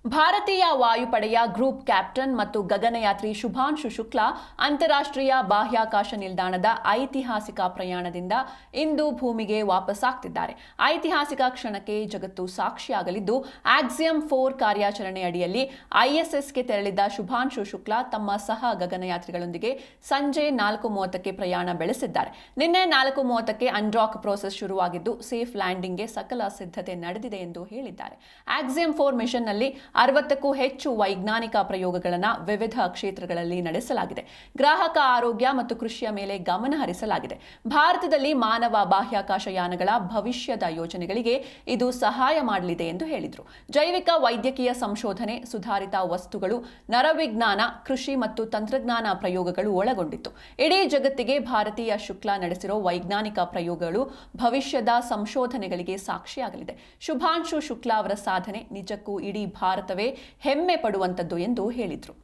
ಭಾರತೀಯ ವಾಯುಪಡೆಯ group captain ಮತ್ತು ಗಗನಯಾತ್ರಿ ಶುಭಾಂಶು ಶುಕ್ಲಾ ಅಂತಾರಾಷ್ಟ್ರೀಯ ಬಾಹ್ಯಾಕಾಶ ನಿಲ್ದಾಣದ ಐತಿಹಾಸಿಕ ಪ್ರಯಾಣದಿಂದ ಇಂದು ಭೂಮಿಗೆ ವಾಪಸ್ಸಾಗ್ತಿದ್ದಾರೆ. ಐತಿಹಾಸಿಕ ಕ್ಷಣಕ್ಕೆ ಜಗತ್ತು ಸಾಕ್ಷಿಯಾಗಲಿದ್ದು, ಆಕ್ಸಿಯಂ 4 ಕಾರ್ಯಾಚರಣೆ ಅಡಿಯಲ್ಲಿ ಐಎಸ್ಎಸ್ಗೆ ತೆರಳಿದ್ದ ಶುಭಾಂಶು ಶುಕ್ಲಾ ತಮ್ಮ ಸಹ ಗಗನಯಾತ್ರಿಗಳೊಂದಿಗೆ ಸಂಜೆ 4:30ಕ್ಕೆ ಪ್ರಯಾಣ ಬೆಳೆಸಿದ್ದಾರೆ. ನಿನ್ನೆ 4:30ಕ್ಕೆ ಅನ್ಡಾಕ್ ಪ್ರೋಸೆಸ್ ಶುರುವಾಗಿದ್ದು, ಸೇಫ್ ಲ್ಯಾಂಡಿಂಗ್ಗೆ ಸಕಲ ಸಿದ್ಧತೆ ನಡೆದಿದೆ ಎಂದು ಹೇಳಿದ್ದಾರೆ. ಆಕ್ಸಿಯಂ 4 ಮಿಷನ್ನಲ್ಲಿ 60ಕ್ಕೂ ಹೆಚ್ಚು ವೈಜ್ಞಾನಿಕ ಪ್ರಯೋಗಗಳನ್ನು ವಿವಿಧ ಕ್ಷೇತ್ರಗಳಲ್ಲಿ ನಡೆಸಲಾಗಿದೆ. ಗ್ರಾಹಕ ಆರೋಗ್ಯ ಮತ್ತು ಕೃಷಿಯ ಮೇಲೆ ಗಮನ ಹರಿಸಲಾಗಿದೆ. ಭಾರತದಲ್ಲಿ ಮಾನವ ಬಾಹ್ಯಾಕಾಶ ಯಾನಗಳ ಭವಿಷ್ಯದ ಯೋಜನೆಗಳಿಗೆ ಇದು ಸಹಾಯ ಮಾಡಲಿದೆ ಎಂದು ಹೇಳಿದರು. ಜೈವಿಕ ವೈದ್ಯಕೀಯ ಸಂಶೋಧನೆ, ಸುಧಾರಿತ ವಸ್ತುಗಳು, ನರವಿಜ್ಞಾನ, ಕೃಷಿ ಮತ್ತು ತಂತ್ರಜ್ಞಾನ ಪ್ರಯೋಗಗಳು ಒಳಗೊಂಡಿತ್ತು. ಇಡೀ ಜಗತ್ತಿಗೆ ಭಾರತೀಯ ಶುಕ್ಲಾ ನಡೆಸಿರೋ ವೈಜ್ಞಾನಿಕ ಪ್ರಯೋಗಗಳು ಭವಿಷ್ಯದ ಸಂಶೋಧನೆಗಳಿಗೆ ಸಾಕ್ಷಿಯಾಗಲಿದೆ. ಶುಭಾಂಶು ಶುಕ್ಲಾ ಅವರ ಸಾಧನೆ ನಿಜಕ್ಕೂ ಇಡೀ ಭಾರತವೇ ಹೆಮ್ಮೆ ಪಡುವಂತದ್ದು ಎಂದು ಹೇಳಿದರು.